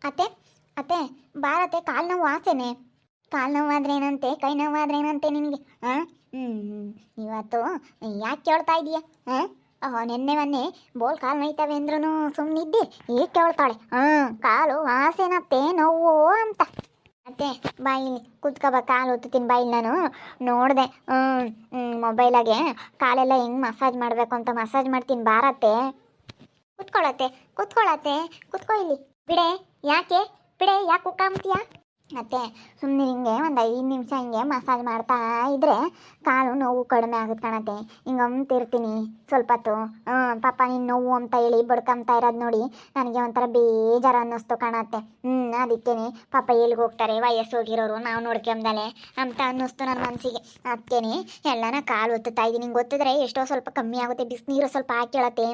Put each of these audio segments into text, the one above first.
ಅತ್ತೆ ಅತ್ತೆ ಬಾರತ್ತೆ, ಕಾಲು ನೋವು ಆಸೆನೆ. ಕಾಲು ನೋವಾದ್ರೆ ಏನಂತೆ, ಕೈ ನೋವಾದ್ರೆ ಏನಂತೆ ನಿನಗೆ? ಹಾಂ. ಇವತ್ತು ಯಾಕೆ ಕೇಳ್ತಾ ಇದೀಯ? ನಿನ್ನೆ ಮೊನ್ನೆ ಬೋಲ್ ಕಾಲು ನೋಯ್ತವೆ ಅಂದ್ರೂ ಸುಮ್ಮನಿದ್ದೆ, ಈಗ ಕೇಳ್ತಾಳೆ ಕಾಲು ಆಸೆನತ್ತೆ ನೋವು ಅಂತ. ಅತ್ತೆ ಬಾಯಿಲಿ ಕುತ್ಕೊಬ, ಕಾಲು ಒತ್ತುತ್ತೀನಿ ಬಾಯಿಲಿ. ನಾನು ನೋಡಿದೆ ಮೊಬೈಲಾಗೆ ಕಾಲೆಲ್ಲ ಹೆಂಗೆ ಮಸಾಜ್ ಮಾಡಬೇಕು ಅಂತ ಮಸಾಜ್ ಮಾಡ್ತೀನಿ, ಬಾರತ್ತೆ. ಕುತ್ಕೊಳ್ಳತ್ತೆ ಕುತ್ಕೊಳ್ಳತ್ತೆ, ಕುತ್ಕೊ ಇಲ್ಲಿ. ಬಿಡೆ, ಯಾಕೆ ಬಿಡೆ, ಯಾಕೆ ಕುಕ್ಕಾಂತೀಯ? ಅತ್ತೆ ಸುಮ್ಮನೆ ಹಿಂಗೆ ಒಂದು 5 ನಿಮಿಷ ಹಿಂಗೆ ಮಸಾಜ್ ಮಾಡ್ತಾ ಇದ್ರೆ ಕಾಲು ನೋವು ಕಡಿಮೆ ಆಗುತ್ತೆ ಕಣತ್ತೆ. ಹಿಂಗೆ ಅಂತಿರ್ತೀನಿ ಸ್ವಲ್ಪ ಹೊತ್ತು. ಪಾಪ ನೀನು ನೋವು ಅಂತ ಹೇಳಿ ಬಡ್ಕೊಂತ ಇರೋದು ನೋಡಿ ನನಗೆ ಒಂಥರ ಬೇಜಾರು ಅನ್ನಿಸ್ತು ಕಣತ್ತೆ. ಅದಕ್ಕೇನೆ ಪಾಪ ಎಲ್ಲಿಗೆ ಹೋಗ್ತಾರೆ ವಯಸ್ಸು ಹೋಗಿರೋರು, ನಾವು ನೋಡ್ಕೊಂಬದಲೆ ಅಂತ ಅನ್ನಿಸ್ತು ನನ್ನ ಮನಸ್ಸಿಗೆ. ಅದಕ್ಕೇನೆ ಎಲ್ಲನ ಕಾಲು ಒತ್ತುತ್ತಾ ಇದ್ದೀನಿ. ನಿಂಗೆ ಗೊತ್ತಿದ್ರೆ ಎಷ್ಟೋ ಸ್ವಲ್ಪ ಕಮ್ಮಿ ಆಗುತ್ತೆ. ಬಿಸಿನೀರು ಸ್ವಲ್ಪ ಹಾಕೇಳತ್ತೆ.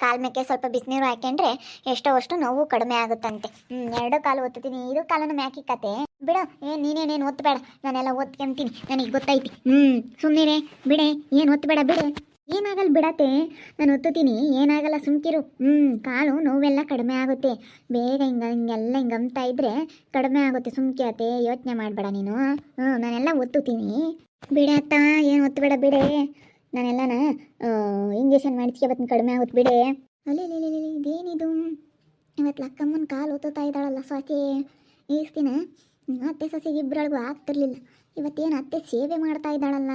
ಕಾಲು ಮೇಕೆ ಸ್ವಲ್ಪ ಬಿಸಿನೀರು ಹಾಕೊಂಡ್ರೆ ಎಷ್ಟೋ ಅಷ್ಟು ನೋವು ಕಡಿಮೆ ಆಗುತ್ತಂತೆ. 2 ಕಾಲು ಒತ್ತುತ್ತೀನಿ, 5 ಕಾಲನ್ನು ಮ್ಯಾಕಿಕ್ಕತ್ತೆ. ಬಿಡು, ನೀನೇನೇನು ಒತ್ತಬೇಡ, ನಾನೆಲ್ಲ ಒತ್ಕೊಂತೀನಿ, ನನಗೆ ಗೊತ್ತೈತಿ. ಸುಮ್ಮನೆ ಬಿಡೆ, ಏನು ಒತ್ತಬೇಡ ಬಿಡೆ. ಏನಾಗಲ್ಲ ಬಿಡತ್ತೆ, ನಾನು ಒತ್ತುತ್ತೀನಿ, ಏನಾಗಲ್ಲ ಸುಮ್ಕಿರು. ಕಾಲು ನೋವೆಲ್ಲ ಕಡಿಮೆ ಆಗುತ್ತೆ ಬೇಗ. ಹಿಂಗೆಲ್ಲ ಹಿಂಗಂತ ಇದ್ರೆ ಕಡಿಮೆ ಆಗುತ್ತೆ. ಸುಮ್ಕಿರತ್ತೆ, ಯೋಚನೆ ಮಾಡಬೇಡ ನೀನು. ನಾನೆಲ್ಲ ಒತ್ತುತ್ತೀನಿ ಬಿಡತ್ತ, ಏನು ಒತ್ತಬೇಡ ಬಿಡೆ. ನಾನೆಲ್ಲನ ಇಂಜೆಕ್ಷನ್ ಮಾಡಿಸ್ಕೊಬತ್ತೀನಿ, ಕಡಿಮೆ ಆಗುತ್ತೆ ಬಿಡೆ. ಅಲ್ಲಿ ಇದೇನಿದು, ಇವತ್ತು ಲಕ್ಕಮ್ಮನ ಕಾಲು ಒತ್ತುತ್ತಾ ಇದ್ದಾಳಲ್ಲ ಸೊಸೆ. ಈಸ್ ದಿನ ಅತ್ತೆ ಸೊಸೆಗೆ ಇಬ್ಬರೊಳಗೂ ಆಗ್ತಿರ್ಲಿಲ್ಲ, ಇವತ್ತೇನು ಅತ್ತೆ ಸೇವೆ ಮಾಡ್ತಾ ಇದ್ದಾಳಲ್ಲ.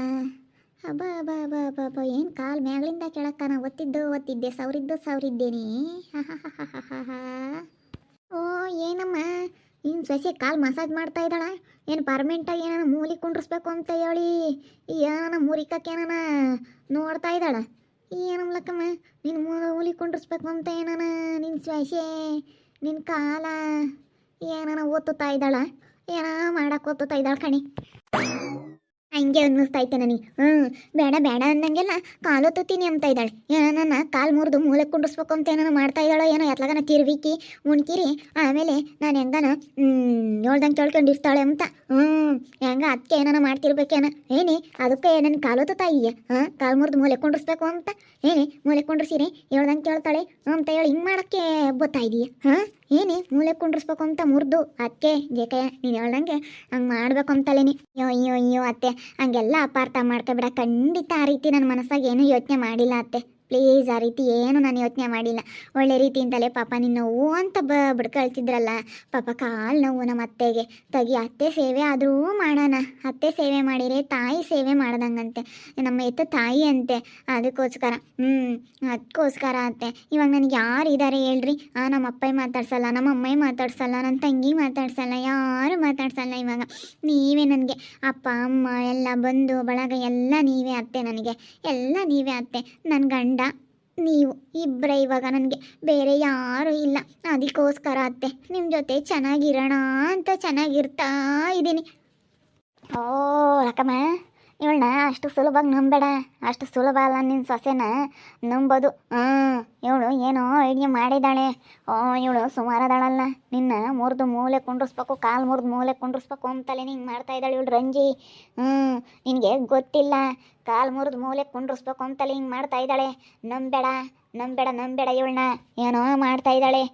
ಹಬ್ಬ ಹಬ್ಬ ಹಬ್ಬ ಹಬ್ಬ ಹಬ್ಬ, ಏನು ಕಾಲು ಮ್ಯಾಗಳಿಂದ ಕೆಳಕ್ಕ ನಾ ಒತ್ತಿದ್ದೆ, ಸವರಿದ್ದೇನೆ. ಓ ಏನಮ್ಮ, ಇನ್ನು ಸೊಸೆ ಕಾಲು ಮಸಾಜ್ ಮಾಡ್ತಾ ಇದ್ದಾಳ ಏನು? ಪರ್ಮೆಂಟಾಗಿ ಏನಾನ ಮೂಲಿ ಕುಂಡ್ರಿಸ್ಬೇಕು ಅಂತ ಹೇಳಿ ಏನಾನ ಮೂರಿಕಕ್ಕೆ ಏನಾನ ನೋಡ್ತಾ ಇದ್ದಾಳ? ಏನಮ್ಲಕ್ಕಮ್ಮ, ನಿನ್ನ ಮೂಲಿ ಕುಂಡ್ರಿಸ್ಬೇಕು ಅಂತ ಏನಾನ ನಿನ್ನ ಸೊಸೆ ನಿನ್ನ ಕಾಲ ಏನಾನ ಒತ್ತುತ್ತಾ ಇದ್ದಾಳ? ಏನ ಮಾಡಕ್ಕೆ ಒತ್ತುತ್ತಾ ಇದ್ದಾಳ ಕಣಿ. ಹಂಗೆ ಅನ್ನಿಸ್ತೈತೆ ನನಗೆ. ಬೇಡ ಬೇಡ ಅಂದಂಗೆಲ್ಲ ಕಾಲು ಒತ್ತುತ್ತೀನಿ ಅಂತ ಇದ್ದಾಳೆ. ನನ್ನ ಕಾಲು ಮುರಿದು ಮೂಲೆ ಕುಂಡಿಸ್ಬೇಕು ಅಂತ ಏನಾನ ಮಾಡ್ತಾ ಇದ್ದಾಳೋ ಏನೋ. ಎತ್ಲಾಗನ ತಿರ್ವಿಕಿ ಉಣ್ಕಿರಿ ಆಮೇಲೆ ನಾನು ಹೆಂಗನ ಹೇಳ್ದಂಗೆ ಕೇಳ್ಕೊಂಡಿರ್ತಾಳೆ ಅಂತ. ಹೆಂಗ ಅದಕ್ಕೆ ಏನಾನ ಮಾಡ್ತಿರ್ಬೇಕೇನ ಏನೇ? ಅದಕ್ಕೆ ನನ್ನ ಕಾಲು ಒತ್ತುತ್ತಾ ಇದೆಯಾ? ಕಾಲು ಮುರಿದು ಮೂಲೆ ಕುಂಡಿಸ್ಬೇಕು ಅಂತ ಏನೇ? ಮೂಲೆ ಕುಂಡ್ರಿಸಿರಿ ಹೇಳ್ದಂಗೆ ಕೇಳ್ತಾಳೆ ಅಂತ ಹೇಳಿ ಹಿಂಗೆ ಮಾಡೋಕ್ಕೆ ಗೊತ್ತಾ ಇದೆಯಾ? ಏನೇ ಮೂಲೆ ಕುಂಡ್ರಿಸ್ಬೇಕು ಅಂತ ಮುರಿದು ಅದಕ್ಕೆ ಜೇಕಯ್ಯ ನೀನು ಹೇಳ್ದಂಗೆ ಹಂಗೆ ಮಾಡ್ಬೇಕು ಅಂತಲೇನಿ. ಅಯ್ಯೋ ಅತ್ತೆ, ಹಂಗೆಲ್ಲ ಅಪಾರ್ಥ ಮಾಡ್ಕೊಬೇಡ. ಖಂಡಿತ ಆ ರೀತಿ ನನ್ನ ಮನಸ್ಸಾಗ ಏನೂ ಯೋಚನೆ ಮಾಡಿಲ್ಲ ಅತ್ತೆ, ಪ್ಲೀಸ್. ಆ ರೀತಿ ಏನು ನಾನು ಯೋಚನೆ ಮಾಡಿಲ್ಲ. ಒಳ್ಳೆ ರೀತಿಯಿಂದಲೇ ಪಾಪ ನಿನ್ನ ನೋವು ಅಂತ ಬಿಡ್ಕಳ್ತಿದ್ರಲ್ಲ ಪಾಪ ಕಾಲು ನೋವು ನಮ್ಮ ಅತ್ತೆಗೆ. ಅತ್ತೆ ಸೇವೆ ಆದರೂ ಮಾಡೋಣ. ಅತ್ತೆ ಸೇವೆ ಮಾಡಿದರೆ ತಾಯಿ ಸೇವೆ ಮಾಡ್ದಂಗಂತೆ, ನಮ್ಮ ಎತ್ತ ತಾಯಿ ಅಂತೆ. ಅದಕ್ಕೋಸ್ಕರ ಅದಕ್ಕೋಸ್ಕರ ಅತ್ತೆ. ಇವಾಗ ನನಗೆ ಯಾರು ಇದ್ದಾರೆ ಹೇಳ್ರಿ? ನಮ್ಮ ಅಪ್ಪ ಮಾತಾಡ್ಸಲ್ಲ, ನಮ್ಮ ಅಮ್ಮ ಮಾತಾಡ್ಸಲ್ಲ, ನನ್ನ ತಂಗಿ ಮಾತಾಡ್ಸಲ್ಲ, ಯಾರು ಮಾತಾಡ್ಸಲ್ಲ. ಇವಾಗ ನೀವೇ ನನಗೆ ಅಪ್ಪ ಅಮ್ಮ ಎಲ್ಲ ಬಂಧು ಬಳಗ ಎಲ್ಲ ನೀವೇ ಅತ್ತೆ, ನನಗೆ ಎಲ್ಲ ನೀವೇ ಅತ್ತೆ. ನನ್ನ ಗಂಡ ನೀವು ಇಬ್ಬರೇ ಇವಾಗ, ನನಗೆ ಬೇರೆ ಯಾರೂ ಇಲ್ಲ. ಅದಕ್ಕೋಸ್ಕರ ಅತ್ತೆ ನಿಮ್ಮ ಜೊತೆ ಚೆನ್ನಾಗಿರೋಣ ಅಂತ ಚೆನ್ನಾಗಿರ್ತಾ ಇದ್ದೀನಿ. ಓ ರಕಮ್ಮ, ಇವಳನ್ನ ಅಷ್ಟು ಸುಲಭವಾಗಿ ನಂಬೇಡ. ಅಷ್ಟು ಸುಲಭ ಅಲ್ಲ ನಿನ್ನ ಸೊಸೆನ ನಂಬೋದು. ಇವಳು ಏನೋ ಐಡಿಯಾ ಮಾಡಿದ್ದಾಳೆ. ಇವಳು ಸುಮಾರದಾಳಲ್ಲ. ನಿನ್ನ ಮುರಿದು ಮೂಲೆ ಕುಂಡ್ರಿಸ್ಬೇಕು, ಕಾಲು ಮುರಿದು ಮೂಲೆ ಕುಂಡ್ರಿಸ್ಬೇಕು ಅಂತಲೇ ಹಿಂಗೆ ಮಾಡ್ತಾ ಇದ್ದಾಳೆ ಇವಳು ರಂಜಿ. ನಿನಗೆ ಗೊತ್ತಿಲ್ಲ, ಕಾಲು ಮುರಿದು ಮೂಲೆ ಕುಂಡ್ರಿಸ್ಬೇಕು ಅಂತಲೇ ಹಿಂಗೆ ಮಾಡ್ತಾ ಇದ್ದಾಳೆ. ನಂಬೇಡ ಇವಳನ್ನ. ಏನೋ ಮಾಡ್ತಾ ಇದ್ದಾಳೆ.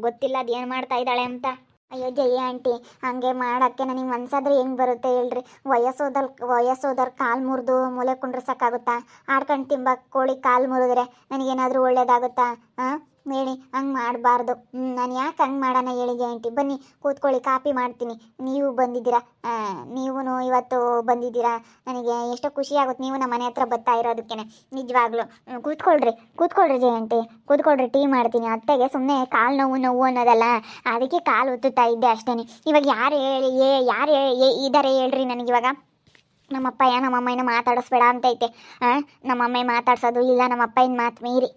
ಗೊತ್ತಿಲ್ಲ ಅದೇನು ಮಾಡ್ತಾ ಇದ್ದಾಳೆ ಅಂತ. ಅಯ್ಯೋ ಜಯ ಆಂಟಿ, ಹಾಗೆ ಮಾಡೋಕ್ಕೆ ನನಗೆ ಮನ್ಸಾದ್ರೆ ಹೆಂಗೆ ಬರುತ್ತೆ ಹೇಳ್ರಿ? ವಯಸ್ಸೋದರ್ ಕಾಲು ಮುರಿದು ಮೂಲೆ ಕುಂಡ್ರಸಕ್ಕಾಗುತ್ತಾ? ಆಡ್ಕೊಂಡು ತಿಂಬ ಕೋಳಿ ಕಾಲು ಮುರಿದ್ರೆ ನನಗೇನಾದರೂ ಒಳ್ಳೇದಾಗುತ್ತಾ? ಹೇಳಿ, ಹಂಗೆ ಮಾಡಬಾರ್ದು. ನಾನು ಯಾಕೆ ಹಂಗೆ ಮಾಡೋಣ ಹೇಳಿ ಆಂಟಿ? ಬನ್ನಿ ಕೂತ್ಕೊಳ್ಳಿ, ಕಾಪಿ ಮಾಡ್ತೀನಿ. ನೀವು ಬಂದಿದ್ದೀರಾ, ನೀವು ಇವತ್ತು ಬಂದಿದ್ದೀರಾ, ನನಗೆ ಎಷ್ಟೋ ಖುಷಿ ಆಗುತ್ತೆ ನೀವು ನಮ್ಮ ಮನೆ ಹತ್ರ ಬರ್ತಾ ಇರೋದಕ್ಕೆ. ನಿಜವಾಗ್ಲೂ ಕೂತ್ಕೊಳ್ರಿ ಜಯ ಆಂಟಿ, ಕೂತ್ಕೊಳ್ರಿ. ಟೀ ಮಾಡ್ತೀನಿ. ಅತ್ತೆಗೆ ಸುಮ್ಮನೆ ಕಾಲು ನೋವು ಅನ್ನೋದಲ್ಲ, ಅದಕ್ಕೆ ಕಾಲು ಒತ್ತುತ್ತಾ ಇದ್ದೆ ಅಷ್ಟೇ. ಇವಾಗ ಯಾರು ಇದ್ದಾರೆ ಹೇಳ್ರಿ ನನಗಿವಾಗ? ನಮ್ಮಪ್ಪ ನಮ್ಮಮ್ಮ ಮಾತಾಡಿಸ್ಬೇಡ ಅಂತೈತೆ. ನಮ್ಮಮ್ಮ ಮಾತಾಡ್ಸೋದು ಇಲ್ಲ, ನಮ್ಮಪ್ಪ ಮಾತು ಮೀರಿ.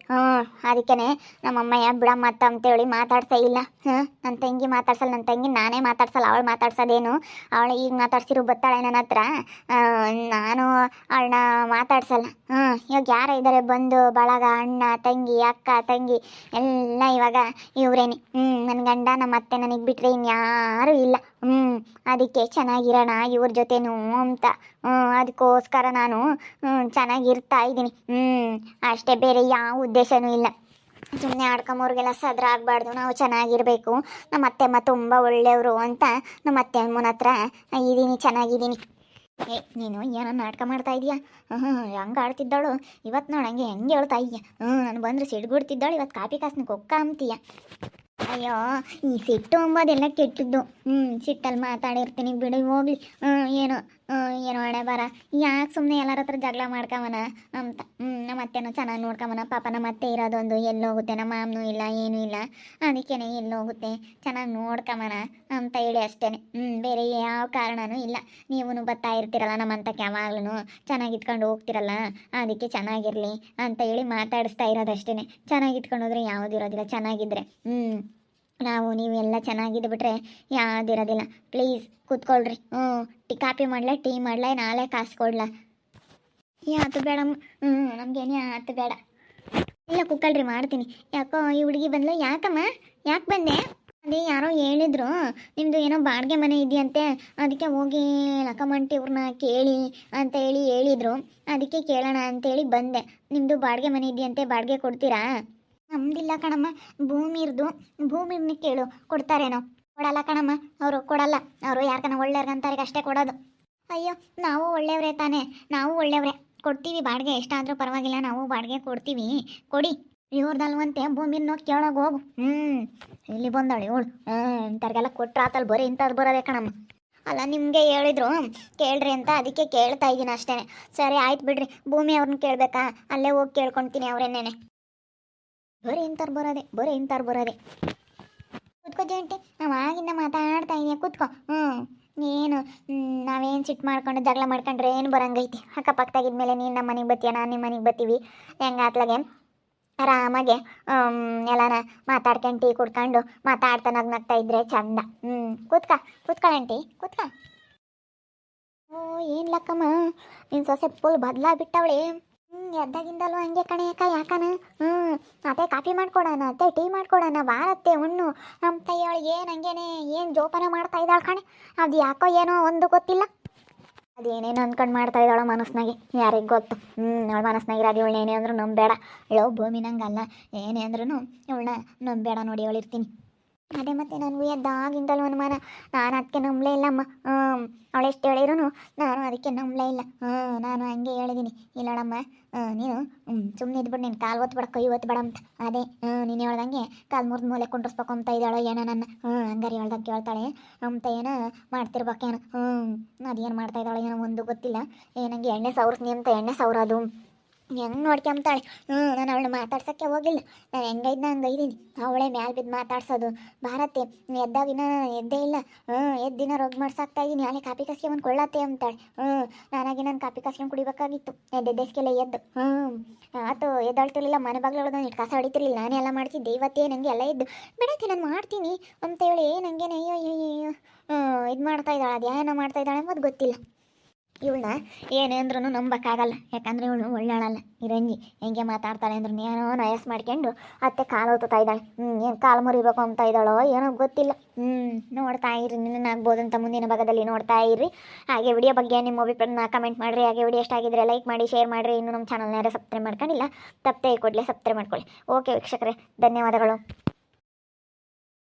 ಅದಕ್ಕೇ ನಮ್ಮಮ್ಮ ಬಿಡಮ್ಮ ಅಂತೇಳಿ ಮಾತಾಡ್ಸೇ ಇಲ್ಲ. ನನ್ನ ತಂಗಿ ಮಾತಾಡ್ಸಲ್ಲ, ನನ್ನ ತಂಗಿ ನಾನೇ ಮಾತಾಡ್ಸಲ್ಲ. ಅವಳು ಮಾತಾಡ್ಸೋದೇನು? ಅವಳು ಈಗ ಮಾತಾಡ್ಸಿರು ಬತ್ತಾಳೆ ನನ್ನ ಹತ್ರ, ನಾನು ಅವಳನ್ನ ಮಾತಾಡ್ಸಲ್ಲ. ಇವಾಗ ಯಾರು ಇದ್ದಾರೆ ಬಂದು ಬಳಗ, ಅಣ್ಣ ತಂಗಿ ಅಕ್ಕ ತಂಗಿ ಎಲ್ಲ ಇವಾಗ ಇವರೇನೆ. ನನ್ನ ಗಂಡ ನಮ್ಮ ಅತ್ತೆ ನನಗೆ ಬಿಟ್ಟರೆ ಇನ್ಯಾರೂ ಇಲ್ಲ. ಅದಕ್ಕೆ ಚೆನ್ನಾಗಿರೋಣ ಇವ್ರ ಜೊತೆನೂ ಅಂತ. ಅದಕ್ಕೋಸ್ಕರ ನಾನು ಚೆನ್ನಾಗಿರ್ತಾ ಇದ್ದೀನಿ. ಅಷ್ಟೇ, ಬೇರೆ ಯಾವ ಉದ್ದೇಶನೂ ಇಲ್ಲ. ಸುಮ್ಮನೆ ಆಡ್ಕೊಂಬೋರ್ಗೆಲ್ಲ ಸದ್ರ ಆಗಬಾರ್ದು, ನಾವು ಚೆನ್ನಾಗಿರಬೇಕು. ನಮ್ಮ ಅತ್ತೆಮ್ಮ ತುಂಬ ಒಳ್ಳೆಯವರು ಅಂತ ನಮ್ಮ ಅತ್ತೆ ಅಮ್ಮನ ಹತ್ರ ಇದ್ದೀನಿ, ಚೆನ್ನಾಗಿದ್ದೀನಿ. ನೀನು ಏನೋ ನಾಟಕ ಮಾಡ್ತಾ ಇದೀಯಾ? ಹೆಂಗೆ ಆಡ್ತಿದ್ದಾಳು ಇವತ್ತು, ನೋಡಿ ಹೆಂಗೆ ಹೇಳ್ತಾ ಇದೀಯ. ನಾನು ಬಂದರೆ ಸಿಡ್ಗುಡ್ತಿದ್ದಾಳು, ಇವತ್ತು ಕಾಪಿ ಕಾಸ್ನ ಕೊಕ್ಕ ಅಂತೀಯ. ಅಯ್ಯೋ, ಈ ಸಿಟ್ಟು ಅಂಬೋದೆಲ್ಲ ಕೆಟ್ಟದ್ದು. ಸಿಟ್ಟಲ್ಲಿ ಮಾತಾಡಿರ್ತೀನಿ ಬಿಡಿ, ಹೋಗ್ಲಿ. ಏನೋ ಏನೋ ಹಣೆ ಬರ, ಯಾಕೆ ಸುಮ್ಮನೆ ಎಲ್ಲರ ಹತ್ರ ಜಗಳ ಮಾಡ್ಕೊಂಬನ ಅಂತ. ನಮ್ಮ ಅತ್ತೆನೂ ಚೆನ್ನಾಗಿ ನೋಡ್ಕೊಂಬನ. ಪಾಪ ನಮ್ಮ ಅತ್ತೆ ಇರೋದೊಂದು ಎಲ್ಲೋಗುತ್ತೆ, ನಮ್ಮ ಮಾಮನೂ ಇಲ್ಲ, ಏನೂ ಇಲ್ಲ. ಅದಕ್ಕೇನೆ ಎಲ್ಲೋಗುತ್ತೆ, ಚೆನ್ನಾಗಿ ನೋಡ್ಕೊಂಬನ ಅಂತ ಹೇಳಿ ಅಷ್ಟೇ. ಬೇರೆ ಯಾವ ಕಾರಣನೂ ಇಲ್ಲ. ನೀವೂ ಬರ್ತಾ ಇರ್ತೀರಲ್ಲ ನಮ್ಮಂತಕ್ಕೆ, ಯಾವಾಗ್ಲೂ ಚೆನ್ನಾಗಿ ಇಟ್ಕೊಂಡು ಹೋಗ್ತಿರಲ್ಲ, ಅದಕ್ಕೆ ಚೆನ್ನಾಗಿರಲಿ ಅಂತ ಹೇಳಿ ಮಾತಾಡಿಸ್ತಾ ಇರೋದಷ್ಟೇ. ಚೆನ್ನಾಗಿ ಇಟ್ಕೊಂಡು ಹೋದ್ರೆ ಯಾವುದಿರೋದಿಲ್ಲ, ಚೆನ್ನಾಗಿದ್ರೆ ನಾವು ನೀವೆಲ್ಲ ಚೆನ್ನಾಗಿದ್ದು ಬಿಟ್ರೆ ಯಾವುದಿರೋದಿಲ್ಲ. ಪ್ಲೀಸ್ ಕೂತ್ಕೊಳ್ರಿ. ಕಾಪಿ ಮಾಡಲ, ಟೀ ಮಾಡಲ, ನಾಳೆ ಕಾಸು ಕೊಡ್ಲ? ಯಾತು ಬೇಡಮ್ಮ. ನಮಗೇನು ಯಾತು ಬೇಡ. ಇಲ್ಲ ಕೂತ್ಕೊಳ್ರಿ, ಮಾಡ್ತೀನಿ. ಯಾಕೋ ಈ ಹುಡುಗಿ ಬಂದ್ಲು? ಯಾಕಮ್ಮ, ಯಾಕೆ ಬಂದೆ? ಅದೇ ಯಾರೋ ಹೇಳಿದ್ರು ನಿಮ್ಮದು ಏನೋ ಬಾಡಿಗೆ ಮನೆ ಇದೆಯಂತೆ, ಅದಕ್ಕೆ ಹೋಗಿ ಲಕ್ಕಮಂಟಿ ಇವ್ರನ್ನ ಕೇಳಿ ಅಂತ ಹೇಳಿದರು. ಅದಕ್ಕೆ ಕೇಳೋಣ ಅಂತೇಳಿ ಬಂದೆ. ನಿಮ್ಮದು ಬಾಡಿಗೆ ಮನೆ ಇದೆಯಂತೆ, ಬಾಡಿಗೆ ಕೊಡ್ತೀರಾ? ನಮ್ದಿಲ್ಲ ಕಣಮ್ಮ, ಭೂಮಿರ್ನ ಕೇಳು, ಕೊಡ್ತಾರೇನೋ. ಕೊಡಲ್ಲ ಕಣಮ್ಮ, ಅವರು ಕೊಡಲ್ಲ. ಅವರು ಯಾರ್ಕನ ಒಳ್ಳೆಯವ್ರಿಗಂತಾರಿಗೆ ಅಷ್ಟೇ ಕೊಡೋದು. ಅಯ್ಯೋ, ನಾವು ಒಳ್ಳೆಯವರೇ ತಾನೇ, ನಾವು ಒಳ್ಳೆಯವರೇ, ಕೊಡ್ತೀವಿ ಬಾಡಿಗೆ, ಎಷ್ಟಾದರೂ ಪರವಾಗಿಲ್ಲ, ನಾವು ಬಾಡಿಗೆ ಕೊಡ್ತೀವಿ, ಕೊಡಿ. ಇವ್ರದಲ್ವಂತೆ, ಭೂಮಿನ ಕೇಳೋಗಿ ಹೋಗು. ಇಲ್ಲಿ ಬಂದಾಳೆ ಇವಳು. ಇಂಥವ್ರಿಗೆಲ್ಲ ಕೊಟ್ಟರೆ ಆತಲ್ಲಿ ಬರೀ ಇಂಥದ್ದು ಬರೋದೇ ಕಣಮ್ಮ. ಅಲ್ಲ, ನಿಮಗೆ ಹೇಳಿದ್ರು ಕೇಳ್ರಿ ಅಂತ, ಅದಕ್ಕೆ ಕೇಳ್ತಾ ಇದ್ದೀನಿ ಅಷ್ಟೇ. ಸರಿ ಆಯ್ತು ಬಿಡ್ರಿ, ಭೂಮಿ ಅವ್ರನ್ನ ಕೇಳಬೇಕಾ? ಅಲ್ಲೇ ಹೋಗಿ ಕೇಳ್ಕೊಳ್ತೀನಿ ಅವ್ರೇನೇನೆ. ಬರೀ ಇಂಥವ್ರು ಬರೋದೆ. ಕೂತ್ಕೋ ಜಂಟಿ, ನಾವು ಆಗಿಂದ ಮಾತಾಡ್ತಾ ಇದೀಯ, ಕೂತ್ಕೋ. ಏನು ನಾವೇನು ಸಿಟ್ಟು ಮಾಡ್ಕೊಂಡು ಜಗಳ ಮಾಡ್ಕೊಂಡ್ರೆ ಏನು ಬರಂಗೈತಿ? ಅಕ್ಕಪಕ್ಕದಾಗಿದ್ಮೇಲೆ ನೀನು ನಮ್ಮ ಮನೆಗೆ ಬತ್ತೀಯ, ನಾನು ನಿಮ್ಮ ಮನೆಗೆ ಬತ್ತೀವಿ. ಹೆಂಗಾತ್ಲಾಗೆ ಆರಾಮಾಗೆ ಎಲ್ಲಾನ ಮಾತಾಡ್ಕೊಂಡು ಟೀ ಕುಡ್ಕೊಂಡು ಮಾತಾಡ್ತಾ ನಗ್ನಗ್ತಾ ಇದ್ರೆ ಚಂದ. ಕೂತ್ಕೊಳ್ಳಂಟಿ, ಕೂತ್ಕ. ಏನು ಲಕ್ಕಮ್ಮ, ನಿನ್ನ ಸೊಸೆ ಫುಲ್ ಬದಲಾಗ್ಬಿಟ್ಟವಳೆ. ಎದ್ದಾಗಿಂದಲ್ವ ಹಂಗೆ ಕಣೆ ಅಕ್ಕ, ಯಾಕನ? ಅತ್ತೆ ಕಾಫಿ ಮಾಡ್ಕೊಡೋಣ, ಅತ್ತೆ ಟೀ ಮಾಡ್ಕೊಡೋಣ, ಬಾರತ್ತೆ ಉಣ್ಣು ಅಂತ ಹೇಳಿ ಏನು ಹಂಗೇನೆ ಏನು ಜೋಪಾನ ಮಾಡ್ತಾ ಇದ್ದಾಳೆ ಕಣೆ. ಅದು ಯಾಕೋ ಏನೋ ಒಂದು ಗೊತ್ತಿಲ್ಲ, ಅದೇನೇನು ಅಂದ್ಕೊಂಡು ಮಾಡ್ತಾ ಇದ್ದಾಳೋ ಮನಸ್ಸಿನಾಗೆ, ಯಾರಿಗೆ ಗೊತ್ತು. ಅವಳ ಮನಸ್ಸಿನಾಗಿರೋದು ಇವಳು ಏನೇ ಅಂದ್ರೂ ನಂಬೇಡ. ಹೇಳೋ ಭೂಮಿ, ನಂಗಲ್ಲ, ಏನೇ ಅಂದ್ರೂ ಇವಳನ್ನ ನಂಬೇಡ ನೋಡಿ, ಅವಳಿರ್ತೀನಿ. ಅದೇ ಮತ್ತೆ ನನಗೂ ಎದ್ದಾಗಿಂದಲೂ ಅನುಮಾನ, ನಾನು ಅದಕ್ಕೆ ನಂಬಲೇ ಇಲ್ಲಮ್ಮ. ಅವಳೆಷ್ಟು ಹೇಳಿದ್ರು ನಾನು ಅದಕ್ಕೆ ನಂಬಲೇ ಇಲ್ಲ. ನಾನು ಹಂಗೆ ಹೇಳಿದ್ದೀನಿ, ಇಲ್ಲಡಮ್ಮ ನೀನು ಸುಮ್ಮನೆ ಇದ್ಬಿಟ್ಟು ನೀನು ಕಾಲು ಒತ್ತಬೇಡ, ಕೈ ಒತ್ತಬೇಡ ಅಂತ. ಅದೇ ನೀನು ಹೇಳ್ದಂಗೆ ಕಾಲು ಮುರಿದು ಮೂಲೆ ಕುಂಡ್ರಿಸ್ಬೇಕು ಅಂತ ಇದ್ದಾಳೋ ಏನೋ ನನ್ನ. ಹಂಗಾರೆ ಹೇಳ್ದಾಗ ಕೇಳ್ತಾಳೆ ಅಂತ ಏನೋ ಮಾಡ್ತಿರ್ಬೇಕೇನೋ. ಅದೇನು ಮಾಡ್ತಾ ಇದ್ದಾಳೋ ಏನೋ ಒಂದು ಗೊತ್ತಿಲ್ಲ. ಏನಂಗೆ ಎಣ್ಣೆ ಸವ್ರಿಸ್ನಿ ಅಂತ ಎಣ್ಣೆ ಸವ್ರೋದು ಹೆಂಗೆ ನೋಡ್ಕೊಂತಾಳೆ. ನಾನು ಅವಳನ್ನ ಮಾತಾಡ್ಸೋಕ್ಕೆ ಹೋಗಿಲ್ಲ, ನಾನು ಹೆಂಗೈದ್ನ ಹಂಗೈದೀನಿ. ಅವಳೇ ಮ್ಯಾಲೆ ಬಿದ್ದು ಮಾತಾಡ್ಸೋದು. ಭಾರತೆ ಎದ್ದಾಗಿನ ಎದ್ದೇ ಇಲ್ಲ. ಎದ್ದಿನ ರೋಗ ಮಾಡ್ಸಾಕ್ತಾ ಇದ್ದೀನಿ, ನಾಳೆ ಕಾಪಿ ಕಸ್ಕೊಂಬಂದು ಕೊಳ್ಳತ್ತೆ ಅಂತಾಳೆ. ನಾನಾಗಿ ನಾನು ಕಾಪಿ ಕಸ್ಕೊಂಡು ಕುಡಿಬೇಕಾಗಿತ್ತು, ಎದ್ದೆಸ್ಕೆಲ್ಲ ಎದ್ದು. ಆತು ಎದ್ದಾಳ್ತಿರ್ಲಿಲ್ಲ, ಮನೆ ಬಾಗ್ಲೊಳಗೆ ಇಟ್ಟು ಕಸ ಹೊಡಿತಿರ್ಲಿಲ್ಲ, ನಾನೇ ಎಲ್ಲ ಮಾಡ್ತಿದ್ದೆ. ಇವತ್ತೇ ನನಗೆ ಎಲ್ಲ ಎದ್ದು ಬಿಡತ್ತೆ, ನಾನು ಮಾಡ್ತೀನಿ ಅಂತೇಳಿ ನನಗೇನು ಅಯ್ಯೋ ಇದು ಮಾಡ್ತಾ ಇದ್ದಾಳೆ. ಅದು ಏನೋ ಮಾಡ್ತಾ ಇದ್ದಾಳೆ ಅಂಬೋದು ಗೊತ್ತಿಲ್ಲ. ಇವಳನ್ನ ಏನೇ ಅಂದ್ರೂ ನಂಬಕ್ಕಾಗಲ್ಲ, ಯಾಕಂದರೆ ಇವಳು ಒಳ್ಳೆಯಳಲ್ಲ. ಇರಂಜಿ ಹೆಂಗೆ ಮಾತಾಡ್ತಾಳೆ ಅಂದ್ರೂ ಏನೋ ನಯಸ್ ಮಾಡ್ಕೊಂಡು ಅತ್ತೆ ಕಾಲು ಓದ್ತಾ ಇದ್ದಾಳೆ. ಏನು ಕಾಲು ಮುರಿಬೇಕು ಅಂತ ಇದ್ದಾಳೋ ಏನೋ ಗೊತ್ತಿಲ್ಲ. ನೋಡ್ತಾ ಇರಿ, ಆಗ್ಬೋದಂತ ಮುಂದಿನ ಭಾಗದಲ್ಲಿ ನೋಡ್ತಾ ಇರ್ರಿ. ಹಾಗೆ ವಿಡಿಯೋ ಬಗ್ಗೆ ನಿಮ್ಮ ಅಭಿಪ್ರಾಯನ ಕಮೆಂಟ್ ಮಾಡಿರಿ. ಹಾಗೆ ವಿಡಿಯೋ ಎಷ್ಟಾಗಿದ್ದರೆ ಲೈಕ್ ಮಾಡಿ, ಶೇರ್ ಮಾಡಿರಿ. ಇನ್ನೂ ನಮ್ಮ ಚಾನಲ್ನ ಯಾರು ಸಬ್ಸ್ಕ್ರೈಬ್ ಮಾಡ್ಕೊಂಡಿಲ್ಲ, ತಪ್ಪದೆ ಕೊಡಲಿ ಸಬ್ಸ್ಕ್ರೈಬ್ ಮಾಡ್ಕೊಳ್ಳಿ. ಓಕೆ ವೀಕ್ಷಕರೇ, ಧನ್ಯವಾದಗಳು.